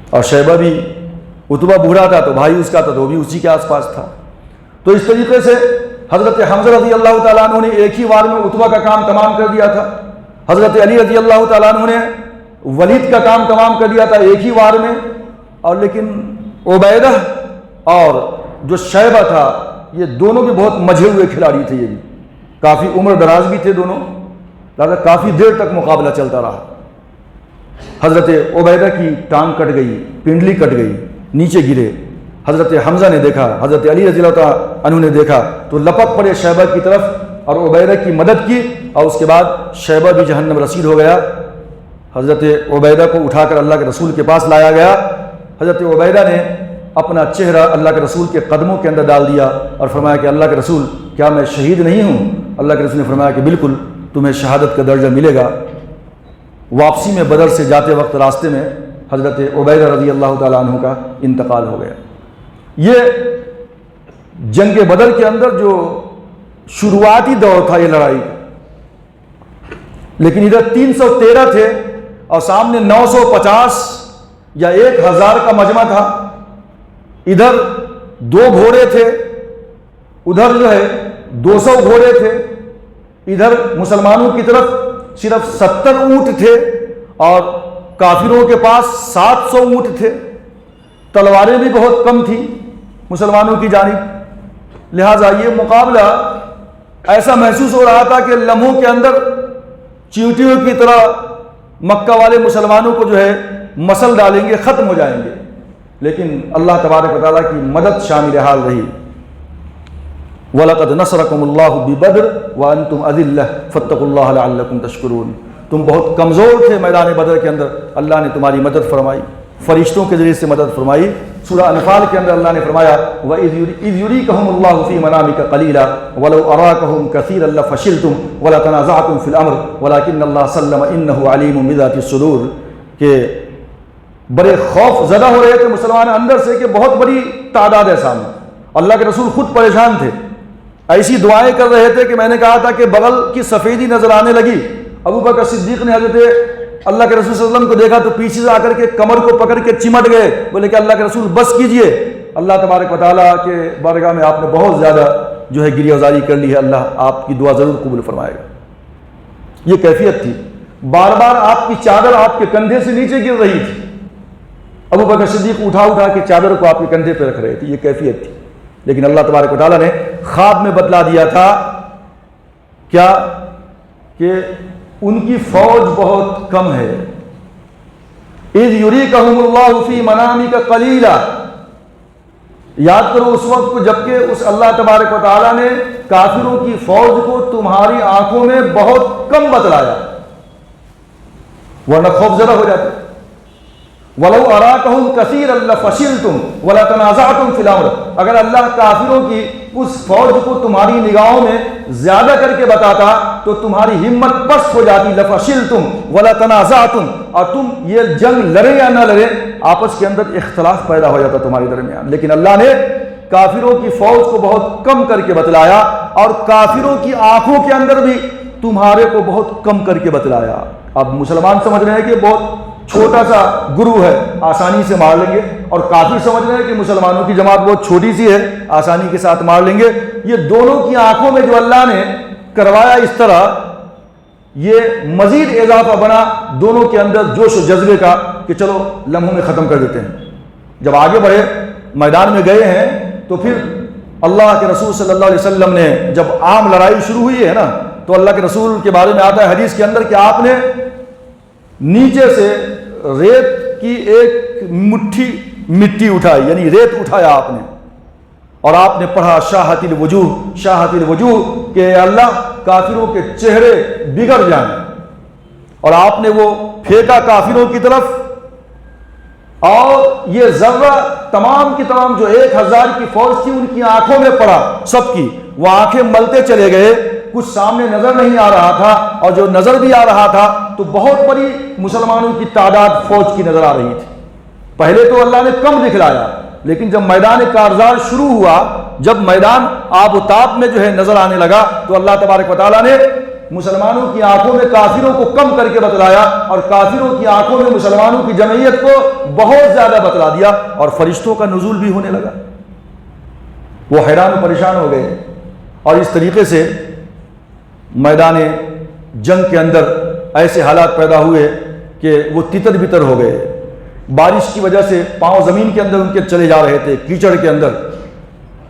S1: اور شیبہ بھی، عتبہ بوڑھا تھا تو بھائی اس کا تھا تو وہ بھی اسی کے آس پاس تھا۔ تو اس طریقے سے حضرت حمزہ رضی اللہ تعالیٰ عنہ نے ایک ہی وار میں عتبہ کا کام تمام کر دیا تھا، حضرت علی رضی اللہ تعالیٰ عنہ نے ولید کا کام تمام کر دیا تھا ایک ہی وار میں، اور لیکن عبیدہ اور جو شیبہ تھا یہ دونوں بھی بہت مجھے ہوئے کھلاڑی تھے، یہ بھی کافی عمر دراز بھی تھے دونوں، لہٰذا کافی دیر تک مقابلہ چلتا رہا۔ حضرت عبیدہ کی ٹانگ کٹ گئی، پنڈلی کٹ گئی، نیچے گرے۔ حضرت حمزہ نے دیکھا، حضرت علی رضی اللہ تعالیٰ عنہ نے دیکھا تو لپک پڑے شیبہ کی طرف اور عبیدہ کی مدد کی، اور اس کے بعد شیبہ بھی جہنم رسید ہو گیا۔ حضرت عبیدہ کو اٹھا کر اللہ کے رسول کے پاس لایا گیا۔ حضرت عبیدہ نے اپنا چہرہ اللہ کے رسول کے قدموں کے اندر ڈال دیا اور فرمایا کہ اللہ کے رسول کیا میں شہید نہیں ہوں؟ اللہ کے رسول نے فرمایا کہ بالکل تمہیں شہادت کا درجہ ملے گا۔ واپسی میں بدر سے جاتے وقت راستے میں حضرت عبیدہ رضی اللہ تعالیٰ عنہ کا انتقال ہو گیا۔ یہ جنگ بدر کے اندر جو شروعاتی دور تھا یہ لڑائی کا، لیکن ادھر 313 تھے اور سامنے 950 یا 1000 کا مجمع تھا۔ ادھر 2 گھوڑے تھے، ادھر جو ہے 200 گھوڑے تھے، ادھر مسلمانوں کی طرف صرف 70 اونٹ تھے اور کافروں کے پاس 700 اونٹ تھے۔ تلواریں بھی بہت کم تھیں مسلمانوں کی جانب، لہٰذا یہ مقابلہ ایسا محسوس ہو رہا تھا کہ لمحوں کے اندر چیونٹیوں کی طرح مکہ والے مسلمانوں کو جو ہے مسل ڈالیں گے، ختم ہو جائیں گے، لیکن اللہ تبارک و تعالیٰ کی مدد شامل حال رہی۔ وَلَقَدْ نَصَرَكُمُ اللَّهُ بِبَدْرٍ وَأَنْتُمْ أَذِلَّةٌ فَاتَّقُوا اللَّهَ لَعَلَّكُمْ تَشْكُرُونَ۔ تم بہت کمزور تھے میدان بدر کے اندر، اللہ نے تمہاری مدد فرمائی، فرشتوں کے ذریعے سے مدد فرمائی۔ سورہ انفال کے اندر اللہ نے فرمایا وَإِذْ يُرِيكَهُمُ اللَّهُ فِي مَنَامِكَ قَلِيلًا وَلَوْ أَرَاكَهُمْ كَثِيرًا لَفَشِلْتُمْ وَلَتَنَازَعْتُمْ فِي الْأَمْرِ وَلَكِنَّ اللَّهَ سَلَّمَ إِنَّهُ عَلِيمٌ بِذَاتِ الصُّدُورِ، کہ بڑے خوف زدہ ہو رہے تھے مسلمان اندر سے کہ بہت بڑی تعداد ہے سامنے، اللہ کے رسول خود پریشان تھے، ایسی دعائیں کر رہے تھے کہ میں نے کہا تھا کہ بغل کی سفیدی نظر آنے لگی۔ ابو بکر صدیق نے حضرت اللہ کے رسول صلی اللہ علیہ وسلم کو دیکھا تو پیچھے سے آ کر کے کمر کو پکڑ کے چمٹ گئے، بولے کہ اللہ کے رسول بس کیجئے، اللہ تبارک و تعالیٰ کے بارگاہ میں آپ نے بہت زیادہ جو ہے گریہ وزاری کر لی ہے، اللہ آپ کی دعا ضرور قبول فرمائے گا۔ یہ کیفیت تھی، بار بار آپ کی چادر آپ کے کندھے سے نیچے گر رہی تھی، ابو بکر صدیق اٹھا کے چادر کو آپ کے کندھے پہ رکھ رہے تھے، یہ کیفیت تھی۔ لیکن اللہ تبارک و تعالیٰ نے خواب میں بتلا دیا تھا کیا کہ ان کی فوج بہت کم ہے۔ اذ یریکہم اللہ فی منامک قلیلا، یاد کرو اس وقت کو جبکہ اس اللہ تبارک و تعالیٰ نے کافروں کی فوج کو تمہاری آنکھوں میں بہت کم بتلایا، ورنہ خوف زدہ ہو جاتے۔ وَلَوْ أَرَاكَهُمْ كَثِيرًا لَفَشِلْتُمْ وَلَتَنَازَعْتُمْ فِي الْأَمْرِ، اگر اللہ کافروں کی اس فوج کو تمہاری نگاہوں میں زیادہ کر کے بتاتا تو تمہاری ہمت پست ہو جاتی، لَفَشِلْتُمْ وَلَتَنَازَعْتُمْ، اور تم یہ جنگ لڑے یا نہ لڑے آپس کے اندر اختلاف پیدا ہو جاتا تمہارے درمیان۔ لیکن اللہ نے کافروں کی فوج کو بہت کم کر کے بتلایا، اور کافروں کی آنکھوں کے اندر بھی تمہارے کو بہت کم کر کے بتلایا۔ اب مسلمان سمجھ رہے ہیں کہ بہت چھوٹا سا گروہ ہے، آسانی سے مار لیں گے، اور کافر سمجھ رہے ہیں کہ مسلمانوں کی جماعت بہت چھوٹی سی ہے، آسانی کے ساتھ مار لیں گے۔ یہ دونوں کی آنکھوں میں جو اللہ نے کروایا اس طرح، یہ مزید اضافہ بنا دونوں کے اندر جوش و جذبے کا کہ چلو لمحوں میں ختم کر دیتے ہیں۔ جب آگے بڑھے میدان میں گئے ہیں تو پھر اللہ کے رسول صلی اللہ علیہ وسلم نے جب عام لڑائی شروع ہوئی ہے نا، تو اللہ کے رسول کے بارے میں آتا ہے حدیث کے اندر کہ آپ نے نیچے سے ریت کی ایک مٹھی مٹی اٹھائی، یعنی ریت اٹھایا آپ نے، اور آپ نے پڑھا شاہت الوجوہ، شاہت الوجوہ، کہ اللہ کافروں کے چہرے بگڑ جائیں، اور آپ نے وہ پھینکا کافروں کی طرف، اور یہ ذرہ تمام کی تمام جو 1000 کی فوج تھی ان کی آنکھوں میں پڑا، سب کی وہ آنکھیں ملتے چلے گئے، کچھ سامنے نظر نہیں آ رہا تھا، اور جو نظر بھی آ رہا تھا تو بہت بڑی مسلمانوں کی تعداد فوج کی نظر آ رہی تھی۔ پہلے تو اللہ نے کم دکھلایا، لیکن جب میدان کارزار شروع ہوا، جب میدان آب و تاب میں جو ہے نظر آنے لگا، تو اللہ تبارک و تعالیٰ نے مسلمانوں کی آنکھوں میں کافروں کو کم کر کے بتلایا، اور کافروں کی آنکھوں میں مسلمانوں کی جمعیت کو بہت زیادہ بتلا دیا، اور فرشتوں کا نزول بھی ہونے لگا۔ وہ حیران و پریشان ہو گئے، اور اس طریقے سے میدان جنگ کے اندر ایسے حالات پیدا ہوئے کہ وہ تتر بتر ہو گئے۔ بارش کی وجہ سے پاؤں زمین کے اندر ان کے چلے جا رہے تھے، کیچڑ کے اندر،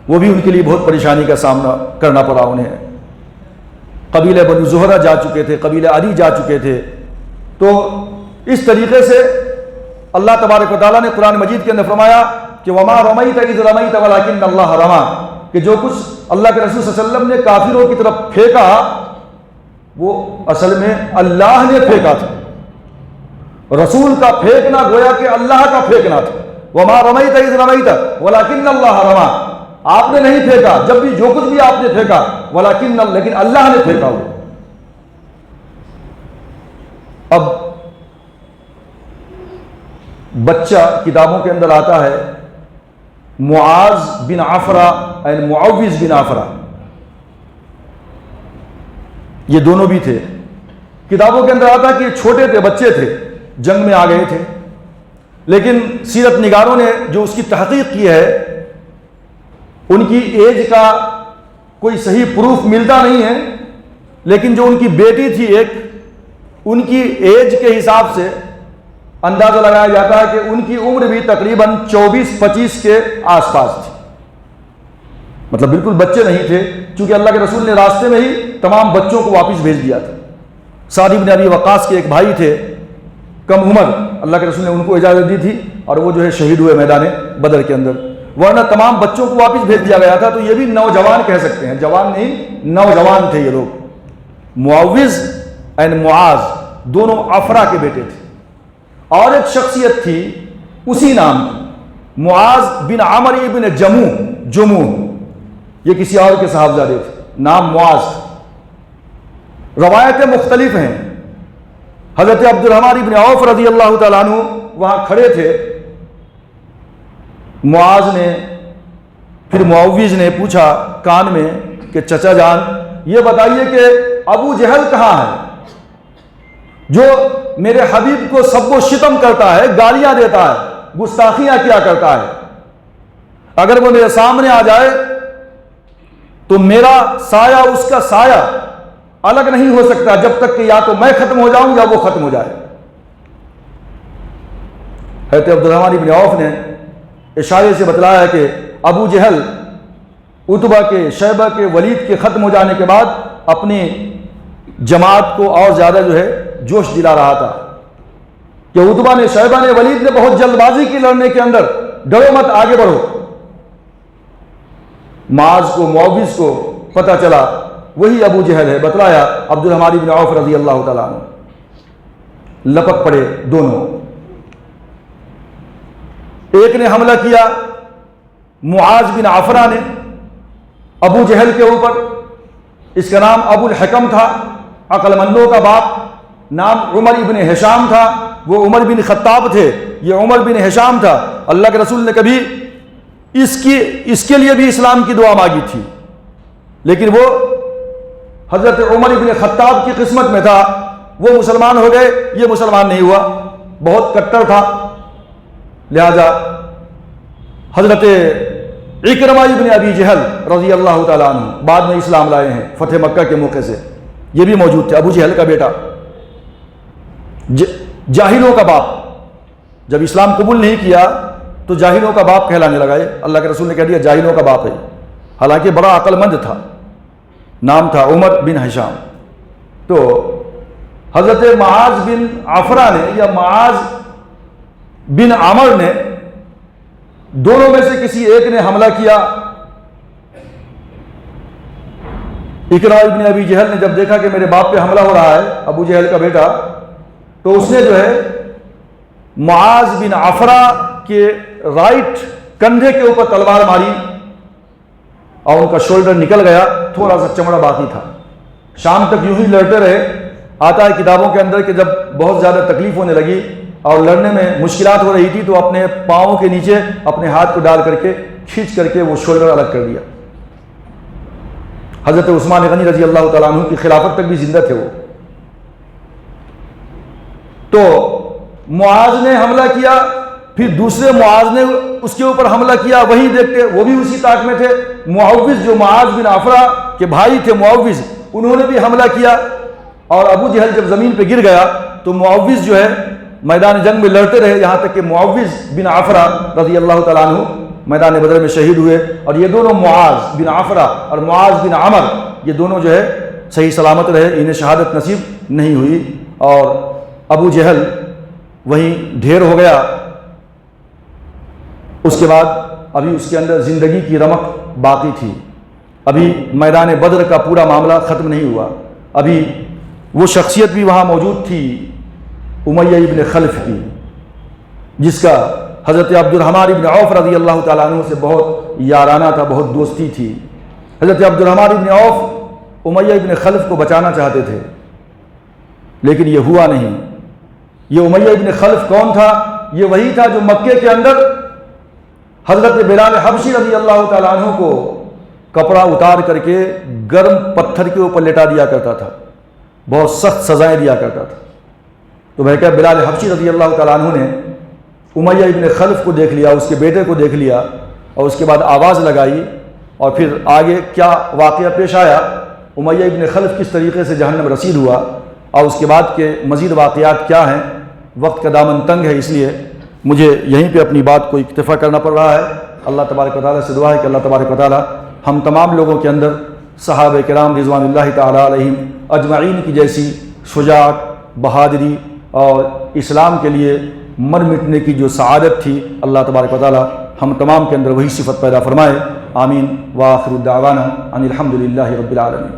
S1: وہ بھی ان کے لیے بہت پریشانی کا سامنا کرنا پڑا انہیں۔ قبیلہ بنو زہرہ جا چکے تھے، قبیلہ عدی جا چکے تھے۔ تو اس طریقے سے اللہ تبارک و تعالیٰ نے قرآن مجید کے اندر فرمایا کہ وَمَا رَمَيْتَ إِذْ رَمَيْتَ وَلَكِنَّ اللَّهَ رَمَى، کہ جو کچھ اللہ کے رسول صلی اللہ علیہ وسلم نے کافروں کی طرف پھینکا وہ اصل میں اللہ نے پھینکا تھا، رسول کا پھینکنا گویا کہ اللہ کا پھینکنا تھا۔ وَمَا رَمَيْتَ إِذْ رَمَيْتَ وَلَكِنَّ اللَّهَ رَمَى، آپ نے نہیں پھینکا، جب بھی جو کچھ بھی آپ نے پھینکا، لیکن اللہ نے پھینکا ہوا۔ اب بچہ کتابوں کے اندر آتا ہے معاذ بن عفرہ اور معوذ بن عفرہ، یہ دونوں بھی تھے۔ کتابوں کے اندر آتا ہے کہ یہ چھوٹے تھے، بچے تھے، جنگ میں آ گئے تھے، لیکن سیرت نگاروں نے جو اس کی تحقیق کی ہے ان کی ایج کا کوئی صحیح پروف ملتا نہیں ہے، لیکن جو ان کی بیٹی تھی ایک، ان کی ایج کے حساب سے اندازہ لگایا جاتا ہے کہ ان کی عمر بھی تقریباً 24-25 کے آس پاس تھی، مطلب بالکل بچے نہیں تھے، چونکہ اللہ کے رسول نے راستے میں ہی تمام بچوں کو واپس بھیج دیا تھا۔ سعد بن ابی وقاص کے ایک بھائی تھے کم عمر، اللہ کے رسول نے ان کو اجازت دی تھی، اور وہ جو ہے شہید ہوئے میدان بدر کے اندر، ورنہ تمام بچوں کو واپس بھیج دیا گیا تھا۔ تو یہ بھی نوجوان کہہ سکتے ہیں، جوان نہیں، نوجوان تھے یہ لوگ۔ معوذ اینڈ معاذ دونوں عفرا کے بیٹے تھے. اور ایک شخصیت تھی اسی نام کی، معاذ بن عمر ابن جموح، یہ کسی اور کے صاحبزادے تھے، نام معاذ تھا. روایتیں مختلف ہیں. حضرت عبد الرحمن ابن عوف رضی اللہ تعالیٰ عنہ وہاں کھڑے تھے. معاذ نے پھر معوذ نے پوچھا کان میں کہ چچا جان یہ بتائیے کہ ابو جہل کہاں ہے جو میرے حبیب کو سب و شتم کرتا ہے، گالیاں دیتا ہے، گستاخیاں کیا کرتا ہے؟ اگر وہ میرے سامنے آ جائے تو میرا سایہ اس کا سایہ الگ نہیں ہو سکتا جب تک کہ یا تو میں ختم ہو جاؤں یا وہ ختم ہو جائے. حضرت عبد الرحمن ابن عوف نے اشارے سے بتلایا کہ ابو جہل عتبہ کے، شیبہ کے، ولید کے ختم ہو جانے کے بعد اپنی جماعت کو اور زیادہ جوش دلا رہا تھا کہ عتبہ نے، شیبہ نے، ولید نے بہت جلد بازی کی لڑنے کے اندر، ڈرو مت، آگے بڑھو. معاذ کو، معوذ کو پتہ چلا وہی ابو جہل ہے. بتلایا عبد الرحمن بن عوف رضی اللہ تعالیٰ عنہ. لپک پڑے دونوں. ایک نے حملہ کیا معاذ بن عفرا نے ابو جہل کے اوپر. اس کا نام ابو الحکم تھا، عقل مندوں کا باپ. نام عمر ابن ہشام تھا، وہ عمر بن خطاب تھے، یہ عمر بن ہشام تھا. اللہ کے رسول نے کبھی اس کے لیے بھی اسلام کی دعا مانگی تھی، لیکن وہ حضرت عمر بن خطاب کی قسمت میں تھا. وہ مسلمان ہو گئے، یہ مسلمان نہیں ہوا، بہت کٹر تھا. لہذا حضرت اکرمہ ابن ابی جہل رضی اللہ تعالیٰ عنہ بعد میں اسلام لائے ہیں فتح مکہ کے موقع سے، یہ بھی موجود تھے. ابو جہل کا بیٹا، جاہلوں کا باپ. جب اسلام قبول نہیں کیا تو جاہلوں کا باپ کہلانے لگا. اللہ کے رسول نے کہہ دیا جاہلوں کا باپ ہے، حالانکہ بڑا عقل مند تھا. نام تھا عمر بن ہشام. تو حضرت معاذ بن عفرا نے یا معاذ بن عمر نے، دونوں میں سے کسی ایک نے حملہ کیا. اکرمہ ابن ابی جہل نے جب دیکھا کہ میرے باپ پہ حملہ ہو رہا ہے، ابو جہل کا بیٹا، تو اس نے معاذ بن عفرا کے رائٹ کندھے کے اوپر تلوار ماری اور ان کا شولڈر نکل گیا، تھوڑا سا چمڑا باقی تھا. شام تک یوں ہی لڑتے رہے. آتا ہے کتابوں کے اندر کہ جب بہت زیادہ تکلیف ہونے لگی اور لڑنے میں مشکلات ہو رہی تھی تو اپنے پاؤں کے نیچے اپنے ہاتھ کو ڈال کر کے کھینچ کر کے وہ شولڈر الگ کر دیا. حضرت عثمان غنی رضی اللہ تعالیٰ عنہ کی خلافت تک بھی زندہ تھے وہ. تو معاذ نے حملہ کیا، پھر دوسرے معاذ نے اس کے اوپر حملہ کیا. وہی دیکھتے وہ بھی اسی طاق میں تھے. معوذ جو معاذ بن عفرا کے بھائی تھے، معوذ، انہوں نے بھی حملہ کیا. اور ابو جہل جب زمین پہ گر گیا تو معوذ میدان جنگ میں لڑتے رہے، یہاں تک کہ معوذ بن عفرا رضی اللہ تعالیٰ عنہ میدان بدر میں شہید ہوئے. اور یہ دونوں معاذ بن عفرا اور معاذ بن عمر، یہ دونوں صحیح سلامت رہے، انہیں شہادت نصیب نہیں ہوئی. اور ابو جہل وہیں ڈھیر ہو گیا. اس کے بعد ابھی اس کے اندر زندگی کی رمق باقی تھی. ابھی میدان بدر کا پورا معاملہ ختم نہیں ہوا. ابھی وہ شخصیت بھی وہاں موجود تھی امیہ ابن خلف کی، جس کا حضرت عبد الرحمن ابن عوف رضی اللہ تعالیٰ عنہ سے بہت یارانہ تھا، بہت دوستی تھی. حضرت عبد الرحمن ابن عوف امیہ ابن خلف کو بچانا چاہتے تھے، لیکن یہ ہوا نہیں. یہ امیہ ابن خلف کون تھا؟ یہ وہی تھا جو مکے کے اندر حضرت بلال حبشی رضی اللہ تعالیٰ عنہ کو کپڑا اتار کر کے گرم پتھر کے اوپر لٹا دیا کرتا تھا، بہت سخت سزائیں دیا کرتا تھا. تو کہ بلال حبشی رضی اللہ تعالیٰ عنہ نے امیہ ابن خلف کو دیکھ لیا، اس کے بیٹے کو دیکھ لیا، اور اس کے بعد آواز لگائی. اور پھر آگے کیا واقعہ پیش آیا، امیہ ابن خلف کس طریقے سے جہنم رسید ہوا، اور اس کے بعد کے مزید واقعات کیا ہیں. وقت کا دامن تنگ ہے، اس لیے مجھے یہیں پہ اپنی بات کو اکتفا کرنا پڑ رہا ہے. اللہ تبارک و تعالیٰ سے دعا ہے کہ اللہ تبارک و تعالیٰ ہم تمام لوگوں کے اندر صحابہ کرام رضوان اللہ تعالیٰ علیہم اجمعین کی جیسی شجاعت، بہادری اور اسلام کے لیے مر مٹنے کی جو سعادت تھی، اللہ تبارک و تعالیٰ ہم تمام کے اندر وہی صفت پیدا فرمائے. آمین. وآخر دعوانا ان الحمد للہ رب العالمین.